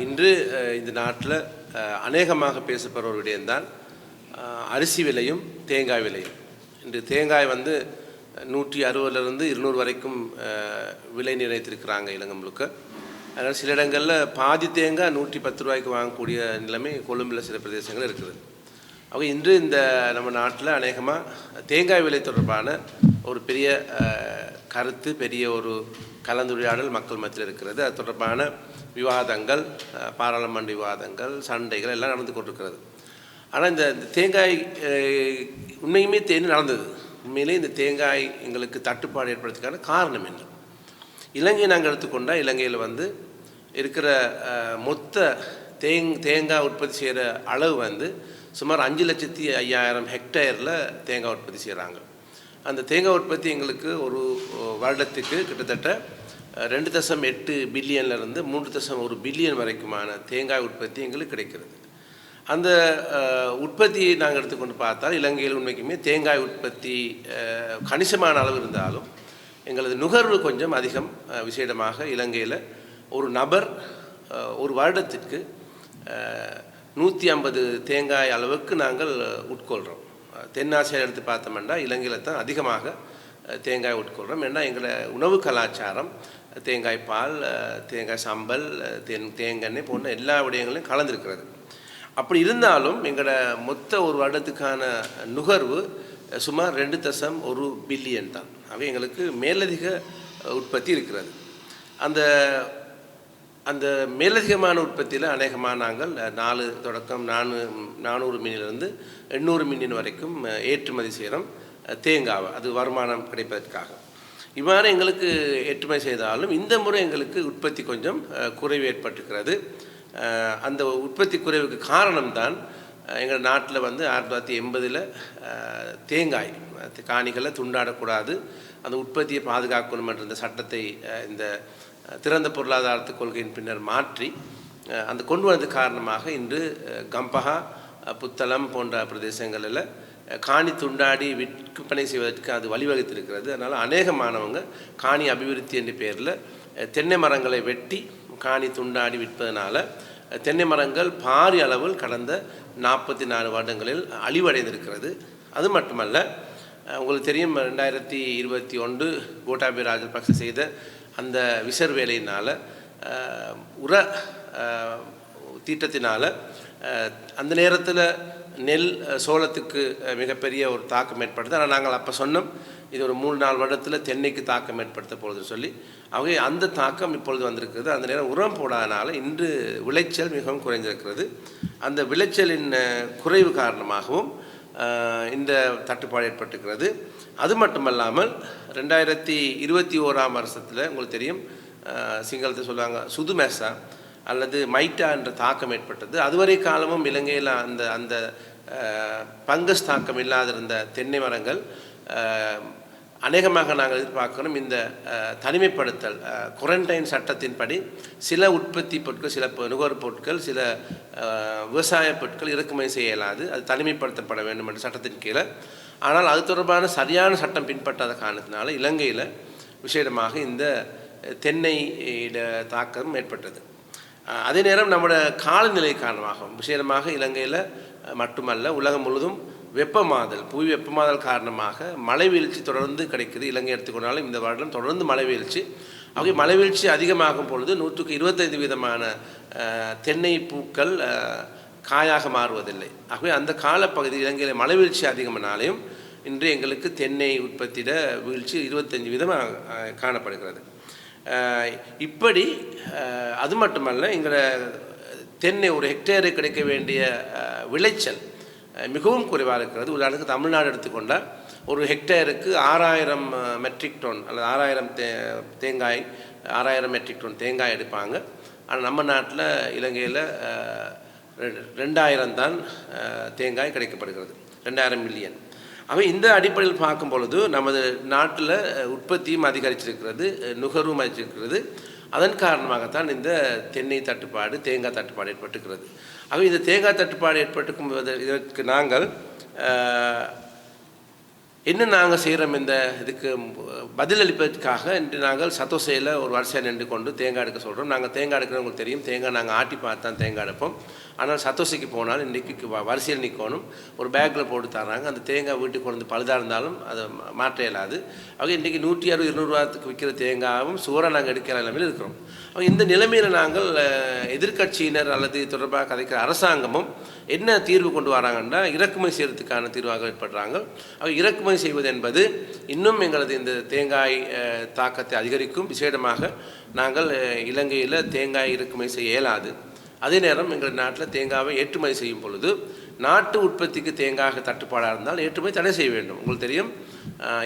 இன்று இந்த நாட்டில் அநேகமாக பேசப்படுற ஒரு விடயம்தான் அரிசி விலையும் தேங்காய் விலையும். இன்று தேங்காய் 160லேருந்து 200 வரைக்கும் விலை நிர்ணயித்திருக்கிறாங்க இலங்கை முழுக்க. அதனால் சில இடங்களில் பாதி தேங்காய் 110 ரூபாய்க்கு வாங்கக்கூடிய நிலைமை கொழும்பில் சில பிரதேசங்கள் இருக்குது. அவங்க இன்று இந்த நம்ம நாட்டில் அநேகமாக தேங்காய் விலை தொடர்பான ஒரு பெரிய கருத்து, பெரிய ஒரு கலந்துரையாடல் மக்கள் மத்தியில் இருக்கிறது. அது தொடர்பான விவாதங்கள், பாராளுமன்ற விவாதங்கள், சண்டைகள் எல்லாம் நடந்து கொண்டிருக்கிறது. ஆனால் இந்த தேங்காய் உண்மையுமே நடந்தது. உண்மையிலே இந்த தேங்காய் எங்களுக்கு தட்டுப்பாடு ஏற்படுறதுக்கான காரணம் என்ன? இலங்கையை நாங்கள் எடுத்துக்கொண்டால் இலங்கையில் இருக்கிற மொத்த தேங்காய் உற்பத்தி செய்கிற அளவு சுமார் 5,05,000 ஹெக்டேரில் தேங்காய் உற்பத்தி செய்கிறாங்க. அந்த தேங்காய் உற்பத்தி எங்களுக்கு ஒரு வருடத்துக்கு கிட்டத்தட்ட 2.8 பில்லியன்லேருந்து 3.1 பில்லியன் வரைக்குமான தேங்காய் உற்பத்தி எங்களுக்கு கிடைக்கிறது. அந்த உற்பத்தியை நாங்கள் எடுத்துக்கொண்டு பார்த்தால் இலங்கையில் உண்மைக்குமே தேங்காய் உற்பத்தி கணிசமான அளவு இருந்தாலும் எங்களது நுகர்வு கொஞ்சம் அதிகம். விசேடமாக இலங்கையில் ஒரு நபர் ஒரு வருடத்திற்கு 150 தேங்காய் அளவுக்கு நாங்கள் உட்கொள்கிறோம். தென்னாசியாவில் எடுத்து பார்த்தோம்னா இலங்கையில் தான் அதிகமாக தேங்காய் உட்கொள்கிறோம். ஏன்னா எங்களை உணவு கலாச்சாரம் தேங்காய் பால், தேங்காய் சம்பல், தேங்காய் போன்ற எல்லா விடயங்களையும் கலந்துருக்கிறது. அப்படி இருந்தாலும் எங்களோட மொத்த ஒரு வருடத்துக்கான நுகர்வு சுமார் 2.1 பில்லியன் தான். ஆக எங்களுக்கு மேலதிக உற்பத்தி இருக்கிறது. அந்த மேலதிகமான உற்பத்தியில் அநேகமாக நாங்கள் 400 மில்லியனிலிருந்து 800 மில்லியன் வரைக்கும் ஏற்றுமதி செய்கிறோம் தேங்காவை, அது வருமானம் கிடைப்பதற்காக. இவ்வாறு எங்களுக்கு ஏற்றுமதி செய்தாலும் இந்த முறை எங்களுக்கு உற்பத்தி கொஞ்சம் குறைவு ஏற்பட்டிருக்கிறது. அந்த உற்பத்தி குறைவுக்கு காரணம்தான் எங்கள் நாட்டில் 1980 தேங்காய் காணிகளை துண்டாடக்கூடாது, அந்த உற்பத்தியை பாதுகாக்கணும் என்ற இந்த சட்டத்தை இந்த திறந்த பொருளாதாரத்து கொள்கையின் பின்னர் மாற்றி அந்த கொண்டு வந்தது காரணமாக இன்று கம்பஹா, புத்தளம் போன்ற பிரதேசங்களில் காணி துண்டாடி விற்பனை செய்வதற்கு அது வழிவகுத்திருக்கிறது. அதனால் அநேகமானவங்க காணி அபிவிருத்தி என்ற பேரில் தென்னை மரங்களை வெட்டி காணி துண்டாடி விற்பதனால தென்னை மரங்கள் பாரிய அளவில் கடந்த 44 வருடங்களில் அழிவடைந்திருக்கிறது. அது மட்டுமல்ல, உங்களுக்கு தெரியும் 2021 கோட்டாபய ராஜபக்ச செய்த அந்த விசர் வேலையினால், உர தீட்டத்தினால் அந்த நேரத்தில் நெல் சோளத்துக்கு மிகப்பெரிய ஒரு தாக்கம் ஏற்படுது. ஆனால் நாங்கள் அப்போ சொன்னோம் இது ஒரு 3-4 வருடத்தில் தென்னைக்கு தாக்கம் ஏற்படுத்த போகுது சொல்லி. அவங்க அந்த தாக்கம் இப்பொழுது வந்திருக்கிறது. அந்த நேரம் உரம் போடாதனால இன்று விளைச்சல் மிகவும் குறைந்திருக்கிறது. அந்த விளைச்சலின் குறைவு காரணமாகவும் இந்த தட்டுப்பாடு ஏற்பட்டிருக்கிறது. அது மட்டுமல்லாமல் 2021 வருஷத்தில் உங்களுக்கு தெரியும் சிங்களத்தை சொல்லுவாங்க சுதுமேசா அல்லது மைட்டா என்ற தாக்கம் ஏற்பட்டது. அதுவரை காலமும் இலங்கையில் அந்த பங்கஸ் தாக்கம் இல்லாதிருந்த தென்னை மரங்கள் அநேகமாக நாங்கள் எதிர்பார்க்கணும் இந்த தனிமைப்படுத்தல் குவாரண்டைன் சட்டத்தின்படி சில உற்பத்தி பொருட்கள், சில நுகர்வு பொருட்கள், சில விவசாய பொருட்கள் இறக்குமதி செய்ய இயலாது, அது தனிமைப்படுத்தப்பட வேண்டும் என்ற சட்டத்தின் கீழே. ஆனால் அது தொடர்பான சரியான சட்டம் பின்பற்றாத காரணத்தினால இலங்கையில் விசேடமாக இந்த தென்னையிட தாக்கம் ஏற்பட்டது. அதே நேரம் நம்மளோட காலநிலை காரணமாகவும் விசேடமாக இலங்கையில் மட்டுமல்ல உலகம் முழுவதும் வெப்பமாதல், புவி வெப்பமாதல் காரணமாக மழை வீழ்ச்சி தொடர்ந்து கிடைக்குது. இலங்கை எடுத்துக்கொண்டாலும் இந்த வருடம் தொடர்ந்து மழை வீழ்ச்சி. ஆகவே மழை வீழ்ச்சி அதிகமாகும் பொழுது 125% தென்னை பூக்கள் காயாக மாறுவதில்லை. ஆகவே அந்த காலப்பகுதி இலங்கையில் மழை வீழ்ச்சி அதிகமானாலையும் இன்று எங்களுக்கு தென்னை உற்பத்தியிட வீழ்ச்சி 25% காணப்படுகிறது. இப்படி அது மட்டுமல்ல, எங்களை தென்னை ஒரு ஹெக்டேரு கிடைக்க வேண்டிய விளைச்சல் மிகவும் குறைவாக இருக்கிறது. உதாரணத்துக்கு தமிழ்நாடு எடுத்துக்கொண்டால் ஒரு ஹெக்டேருக்கு 6000 மெட்ரிக் டன் அல்லது 6000 மெட்ரிக் டன் தேங்காய் எடுப்பாங்க. ஆனால் நம்ம நாட்டில் இலங்கையில் 2000 தான் தேங்காய் கிடைக்கப்படுகிறது, 2000 மில்லியன். அவை இந்த அடிப்படையில் பார்க்கும் பொழுது நமது நாட்டில் உற்பத்தியும் அதிகரிச்சிருக்கிறது, நுகர்வும் அதிகரிச்சிருக்கிறது. அதன் காரணமாகத்தான் இந்த தென்னை தட்டுப்பாடு, தேங்காய் தட்டுப்பாடு ஏற்பட்டுக்கிறது. ஆக இந்த தேங்காய் தட்டுப்பாடு ஏற்பட்டுக்கும் இதற்கு நாங்கள் என்ன நாங்கள் செய்கிறோம் இந்த இதுக்கு பதிலளிப்பதற்காக இன்று நாங்கள் சத்தோசையில் ஒரு வரிசையாக நின்று கொண்டு தேங்காய் எடுக்க சொல்கிறோம். நாங்கள் தேங்காய் எடுக்கிறவங்களுக்கு தெரியும், தேங்காய் நாங்கள் ஆட்டி பார்த்து தான் தேங்காய் எடுப்போம். ஆனால் சத்தோசைக்கு போனால் இன்றைக்கு வரிசையில் நிற்கணும், ஒரு பேக்கில் போட்டு தராங்க. அந்த தேங்காய் வீட்டுக்கு கொண்டு வந்து பழுதாக இருந்தாலும் அதை மாற்ற இயலாது. அவங்க இன்றைக்கி 160 200 ரூபாய்க்கு விற்கிற தேங்காயும் சுவரை நாங்கள் எடுக்கிற நிலைமையில் இருக்கிறோம். அவங்க இந்த நிலைமையில் நாங்கள் எதிர்க்கட்சியினர் அல்லது தொடர்பாக கதைக்கிற அரசாங்கமும் என்ன தீர்வு கொண்டு வராங்கன்னா இறக்குமதி செய்கிறதுக்கான தீர்வாக ஏற்படுறாங்க. அவங்க இறக்குமதி செய்வது என்பது இன்னும் எங்களது இந்த தேங்காய் தாக்கத்தை அதிகரிக்கும். விசேடமாக நாங்கள் இலங்கையில் தேங்காய் இறக்குமதி செய்ய இயலாது. அதே நேரம் எங்கள் நாட்டில் தேங்காவை ஏற்றுமதி செய்யும் பொழுது நாட்டு உற்பத்திக்கு தேங்காய் தட்டுப்பாடாக இருந்தால் ஏற்றுமதி தடை செய்ய வேண்டும். உங்களுக்கு தெரியும்,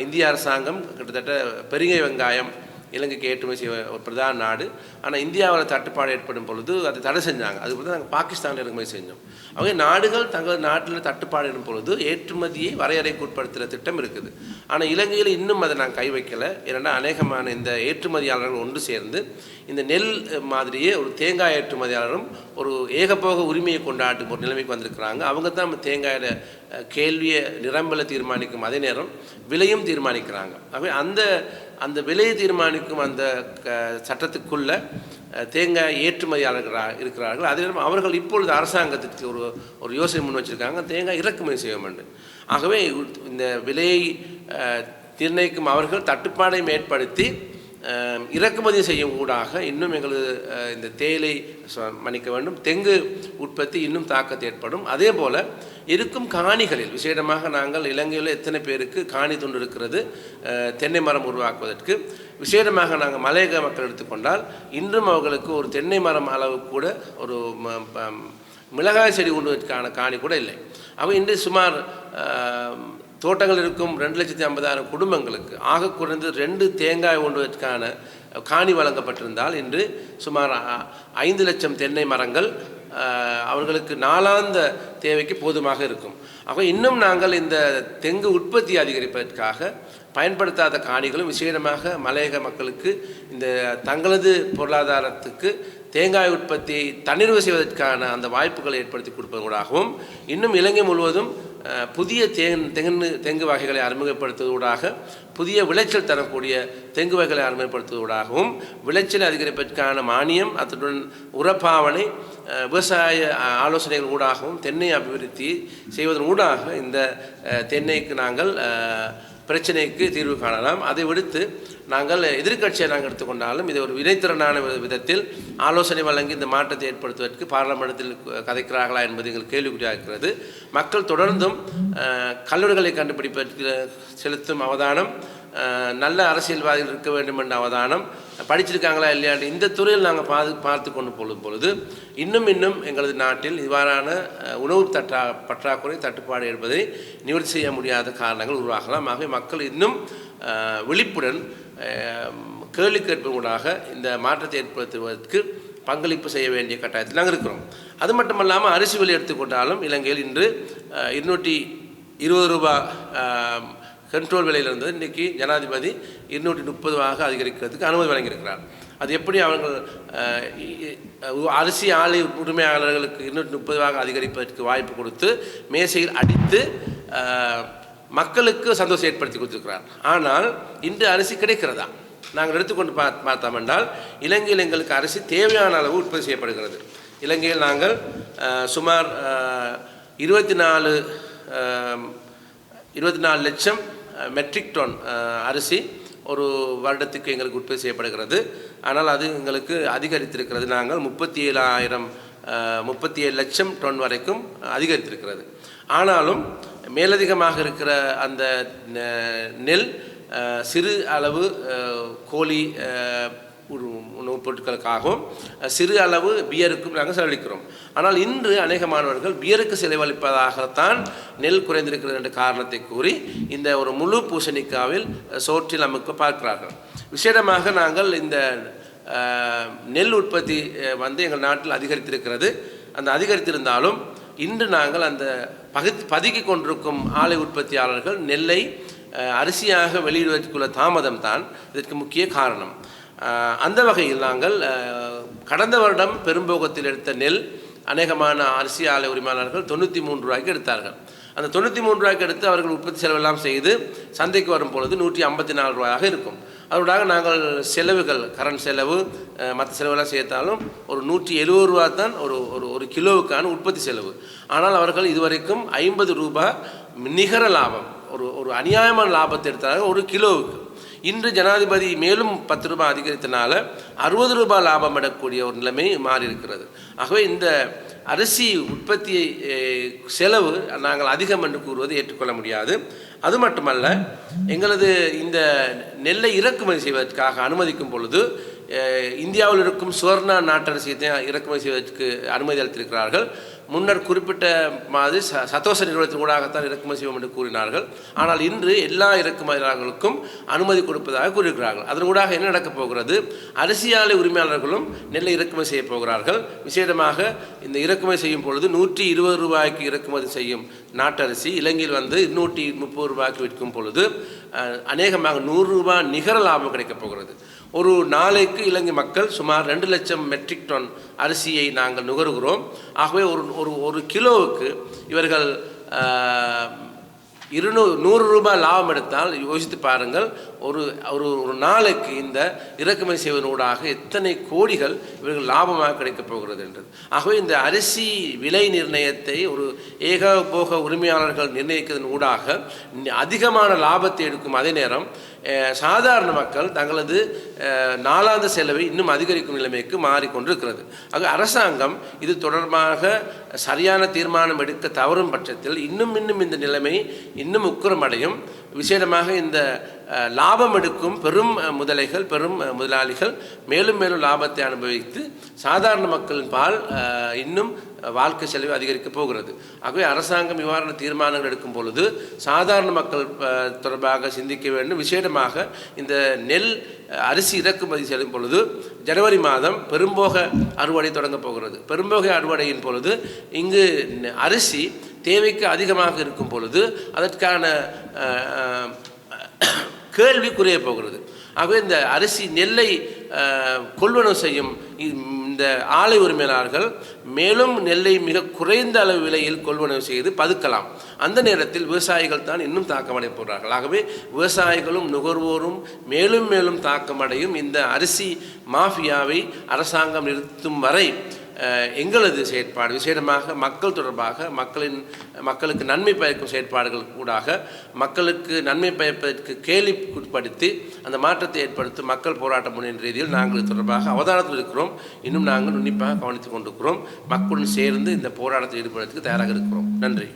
இந்திய அரசாங்கம் கிட்டத்தட்ட பெரிய வெங்காயம் இலங்கைக்கு ஏற்றுமதி செய்ய ஒரு பிரதான நாடு. ஆனால் இந்தியாவில் தட்டுப்பாடு ஏற்படும் பொழுது அதை தடை செஞ்சாங்க. அதுபோல் தான் நாங்கள் பாகிஸ்தானில் இறக்குமதி செஞ்சோம். அவங்க நாடுகள் தங்கள் நாட்டில் தட்டுப்பாடு இருக்கும் பொழுது ஏற்றுமதியை வரையறைக்கு உட்படுத்துகிற திட்டம் இருக்குது. ஆனால் இலங்கையில் இன்னும் அதை நாங்கள் கை வைக்கலை. ஏன்னா அநேகமான இந்த ஏற்றுமதியாளர்கள் ஒன்று சேர்ந்து இந்த நெல் மாதிரியே ஒரு தேங்காய் ஏற்றுமதியாளரும் ஒரு ஏகபோக உரிமையை கொண்டாடும் ஒரு நிலைமைக்கு வந்திருக்கிறாங்க. அவங்க தான் தேங்காயில் கேள்வியை நிரம்பலை தீர்மானிக்கும், அதே நேரம் விலையும் தீர்மானிக்கிறாங்க. ஆகவே அந்த விலையை தீர்மானிக்கும் அந்த சட்டத்துக்குள்ள தேங்காய் ஏற்றுமதியாளர்களாக இருக்கிறார்கள். அதே நேரம் அவர்கள் இப்பொழுது அரசாங்கத்துக்கு ஒரு யோசனை முன் வச்சுருக்காங்க, தேங்காய் இறக்குமதி செய்ய வேண்டும். ஆகவே இந்த விலையை நிர்ணயிக்கும் அவர்கள் தட்டுப்பாடையும் ஏற்படுத்தி இறக்குமதி செய்யும் ஊடாக இன்னும் எங்களது இந்த தேயிலை மன்னிக்க வேண்டும் தெங்கு உற்பத்தி இன்னும் தாக்கத்தை ஏற்படும். அதே போல் இருக்கும் காணிகளில் விசேடமாக நாங்கள் இலங்கையில் எத்தனை பேருக்கு காணி துண்டு இருக்கிறது தென்னை மரம் உருவாக்குவதற்கு. விசேடமாக நாங்கள் மலையக மக்கள் எடுத்துக்கொண்டால் இன்றும் அவர்களுக்கு ஒரு தென்னை மரம் அளவு கூட ஒரு மிளகாய் செடி உண்டுவதற்கான காணி கூட இல்லை. அவை இன்று சுமார் தோட்டங்கள் இருக்கும் 2,50,000 குடும்பங்களுக்கு ஆக குறைந்து 2 தேங்காய் ஒன்றுவதற்கான காணி வழங்கப்பட்டிருந்தால் இன்று சுமார் 5 லட்சம் தென்னை மரங்கள் அவர்களுக்கு நாளாந்த தேவைக்கு போதுமாக இருக்கும். ஆக இன்னும் நாங்கள் இந்த தெங்கு உற்பத்தி அதிகரிப்பதற்காக பயன்படுத்தாத காணிகளும் விசேடமாக மலையக மக்களுக்கு இந்த தங்களது பொருளாதாரத்துக்கு தேங்காய் உற்பத்தியை தன்னிறைவு செய்வதற்கான அந்த வாய்ப்புகளை ஏற்படுத்தி கொடுப்பதற்காகவும் இன்னும் இலங்கை முழுவதும் புதிய தெங்கு வகைகளை அறிமுகப்படுத்துவதூடாக புதிய விளைச்சல் தரக்கூடிய தெங்கு வகைகளை அறிமுகப்படுத்துவதூடாகவும் விளைச்சல் அதிகரிப்பதற்கான மானியம் அத்துடன் உரப்பாவனை விவசாய ஆலோசனைகள் ஊடாகவும் தென்னை அபிவிருத்தி செய்வதன் ஊடாக இந்த தென்னைக்கு நாங்கள் பிரச்சனைக்கு தீர்வு காணலாம். அதை விடுத்து நாங்கள் எதிர்க்கட்சியை நாங்கள் எடுத்துக்கொண்டாலும் இதை ஒரு வினைத்திறனான விதத்தில் ஆலோசனை வழங்கி இந்த மாற்றத்தை ஏற்படுத்துவதற்கு பாராளுமன்றத்தில் கதைக்கிறார்களா என்பது எங்கள் கேள்விக்குறியாக இருக்கிறது. மக்கள் தொடர்ந்தும் கல்லூரிகளை கண்டுபிடிப்பதற்கு செலுத்தும் அவதானம், நல்ல அரசியல்வாதிகள் இருக்க வேண்டும் என்ற அவதானம், படிச்சிருக்காங்களா இல்லையாண்டு இந்த துறையில் நாங்கள் பார்த்து கொண்டு போகும் பொழுது இன்னும் எங்களது நாட்டில் இவ்வாறான உணவு பற்றாக்குறை தட்டுப்பாடு என்பதை நிவர்த்தி செய்ய முடியாத காரணங்கள் உருவாகலாம். ஆகவே மக்கள் இன்னும் விழிப்புடன் கேள்வி கேட்பதற்காக இந்த மாற்றத்தை ஏற்படுத்துவதற்கு பங்களிப்பு செய்ய வேண்டிய கட்டாயத்தில் நாங்கள் இருக்கிறோம். அது மட்டுமல்லாமல் அரிசி விலை எடுத்துக்கொண்டாலும் இலங்கையில் இன்று 220 ரூபாய் கண்ட்ரோல் விலையில் இருந்தது இன்றைக்கி ஜனாதிபதி 230 அதிகரிக்கிறதுக்கு அனுமதி வழங்கியிருக்கிறார். அது எப்படி அவர்கள் அரிசி ஆலை உரிமையாளர்களுக்கு 230 அதிகரிப்பதற்கு வாய்ப்பு கொடுத்து மேசையில் அடித்து மக்களுக்கு சந்தோஷம் ஏற்படுத்தி கொடுத்துருக்கிறார். ஆனால் இன்று அரிசி கிடைக்கிறதா? நாங்கள் எடுத்துக்கொண்டு பார்த்தோம் என்றால் இலங்கையில் எங்களுக்கு அரிசி தேவையான அளவு உற்பத்தி செய்யப்படுகிறது. இலங்கையில் நாங்கள் சுமார் 24 லட்சம் மெட்ரிக் டன் அரிசி ஒரு வருடத்துக்கு எங்களுக்கு உற்பத்தி செய்யப்படுகிறது. ஆனால் அது எங்களுக்கு அதிகரித்திருக்கிறது. நாங்கள் 37 லட்சம் டன் வரைக்கும் அதிகரித்திருக்கிறது. ஆனாலும் மேலதிகமாக இருக்கிற அந்த நெல் சிறு அளவு கோழி உணவுப் பொருட்களுக்காகவும் சிறு அளவு பியருக்கும் நாங்கள் செலவழிக்கிறோம். ஆனால் இன்று அநேக மாணவர்கள் பியருக்கு செலவழிப்பதாகத்தான் நெல் குறைந்திருக்கிறது என்ற காரணத்தை கூறி இந்த ஒரு முழு பூசணிக்காவில் சோற்றில் அமைக்க பார்க்கிறார்கள். விசேடமாக நாங்கள் இந்த நெல் உற்பத்தி எங்கள் நாட்டில் அதிகரித்திருக்கிறது. அந்த அதிகரித்திருந்தாலும் இன்று நாங்கள் அந்த பதுக்கி கொண்டிருக்கும் ஆலை உற்பத்தியாளர்கள் நெல்லை அரிசியாக வெளியிடுவதற்குள்ள தாமதம் தான் இதற்கு முக்கிய காரணம். அந்த வகையில் நாங்கள் கடந்த வருடம் பெரும்போகத்தில் எடுத்த நெல் அநேகமான அரிசி ஆலை உரிமையாளர்கள் 93 ரூபாய்க்கு எடுத்தார்கள். அந்த 93 ரூபாய்க்கு எடுத்து அவர்கள் உற்பத்தி செலவெல்லாம் செய்து சந்தைக்கு வரும் பொழுது 154 ரூபாயாக இருக்கும். அதோடாக நாங்கள் செலவுகள் கரண்ட் செலவு மற்ற செலவெல்லாம் சேர்த்தாலும் ஒரு 170 ரூபா தான் ஒரு கிலோவுக்கான உற்பத்தி செலவு. ஆனால் அவர்கள் இதுவரைக்கும் 50 ரூபாய் நிகர லாபம், ஒரு அநியாயமான லாபத்தை எடுத்தாங்க ஒரு கிலோவுக்கு. இன்று ஜனாதிபதி மேலும் 10 ரூபாய் அதிகரித்தனால 60 ரூபாய் லாபம் எடுக்கக்கூடிய ஒரு நிலைமை மாறி இருக்கிறது. ஆகவே இந்த அரிசி உற்பத்தி செலவு நாங்கள் அதிகம் என்று கூறுவது ஏற்றுக்கொள்ள முடியாது. அது மட்டுமல்ல, எங்களது இந்த நெல்லை இறக்குமதி செய்வதற்காக அனுமதிக்கும் பொழுது இந்தியாவில் இருக்கும் சுவர்ணா நாட்டரசியத்தை இறக்குமதி செய்வதற்கு அனுமதி அளித்திருக்கிறார்கள். முன்னர் குறிப்பிட்ட மாதிரி சதோச நிறுவனத்தின் ஊடாகத்தான் இறக்குமதி செய்வோம் என்று கூறினார்கள். ஆனால் இன்று எல்லா இறக்குமதியாளர்களுக்கும் அனுமதி கொடுப்பதாக கூறியிருக்கிறார்கள். அதன் ஊடாக என்ன நடக்கப் போகிறது? அரிசி ஆலை உரிமையாளர்களும் நெல்லை இறக்குமதி செய்ய போகிறார்கள். விசேடமாக இந்த இறக்குமதி செய்யும் பொழுது 120 ரூபாய்க்கு இறக்குமதி செய்யும் நாட்டரிசி இலங்கையில் 230 ரூபாய்க்கு விற்கும் பொழுது அநேகமாக 100 ரூபாய் நிகர லாபம் கிடைக்கப் போகிறது. ஒரு நாளைக்கு இலங்கை மக்கள் சுமார் 2 லட்சம் மெட்ரிக் டன் அரிசியை நாங்கள் நுகர்கிறோம். ஆகவே ஒரு கிலோவுக்கு இவர்கள் 100 ரூபாய் லாபம் எடுத்தால் யோசித்து பாருங்கள், ஒரு நாளைக்கு இந்த இறக்குமதி செய்வதனூடாக எத்தனை கோடிகள் இவர்கள் லாபமாக கிடைக்கப் போகிறது என்றது. ஆகவே இந்த அரிசி விலை நிர்ணயத்தை ஒரு ஏகபோக உரிமையாளர்கள் நிர்ணயிக்கிறதன் ஊடாக அதிகமான லாபத்தை எடுக்கும் அதே நேரம் சாதாரண மக்கள் தங்களது நாளாந்த செலவை இன்னும் அதிகரிக்கும் நிலைமைக்கு மாறிக்கொண்டிருக்கிறது. ஆக அரசாங்கம் இது தொடர்பாக சரியான தீர்மானம் எடுக்க தவறும் பட்சத்தில் இன்னும் இந்த நிலைமை இன்னும் உக்கிரமடையும். விசேடமாக இந்த லாபம் எடுக்கும் பெரும் முதலைகள், பெரும் முதலாளிகள் மேலும் லாபத்தை அனுபவித்து சாதாரண மக்களின் பால் இன்னும் வாழ்க்கை செலவு அதிகரிக்கப் போகிறது. ஆகவே அரசாங்கம் இவ்வாறான தீர்மானங்கள் எடுக்கும் பொழுது சாதாரண மக்கள் தொடர்பாக சிந்திக்க வேண்டும். விசேடமாக இந்த நெல் அரிசி இறக்குமதி செய்யும் பொழுது ஜனவரி மாதம் பெரும்போக அறுவடை தொடங்கப் போகிறது. பெரும்போக அறுவடையின் பொழுது இங்கு அரிசி தேவைக்கு அதிகமாக இருக்கும் பொழுது அதற்கான கேள்வி குறைய போகிறது. ஆகவே இந்த அரிசி நெல்லை கொள்வனவு செய்யும் இந்த ஆலை உரிமையாளர்கள் மேலும் நெல்லை மிக குறைந்த அளவு விலையில் கொள்வனவு செய்து பதுக்கலாம். அந்த நேரத்தில் விவசாயிகள் தான் இன்னும் தாக்கமடைய போகிறார்கள். ஆகவே விவசாயிகளும் நுகர்வோரும் மேலும் தாக்கமடையும். இந்த அரிசி மாஃபியாவை அரசாங்கம் நிறுத்தும் வரை எங்களது செயற்பாடு விசேடமாக மக்கள் தொடர்பாக மக்களுக்கு நன்மை பயக்கும் செயற்பாடுகள் கூடாக மக்களுக்கு நன்மை பயப்பதற்கு கேள்விப்படுத்தி அந்த மாற்றத்தை ஏற்படுத்தும் மக்கள் போராட்ட முன்னணி ரீதியில் நாங்கள் தொடர்பாக அவதானத்தில் இருக்கிறோம். இன்னும் நாங்கள் உன்னிப்பாக கவனித்துக் கொண்டிருக்கிறோம். மக்களுடன் சேர்ந்து இந்த போராட்டத்தில் ஈடுபடுவதற்கு தயாராக இருக்கிறோம். நன்றி.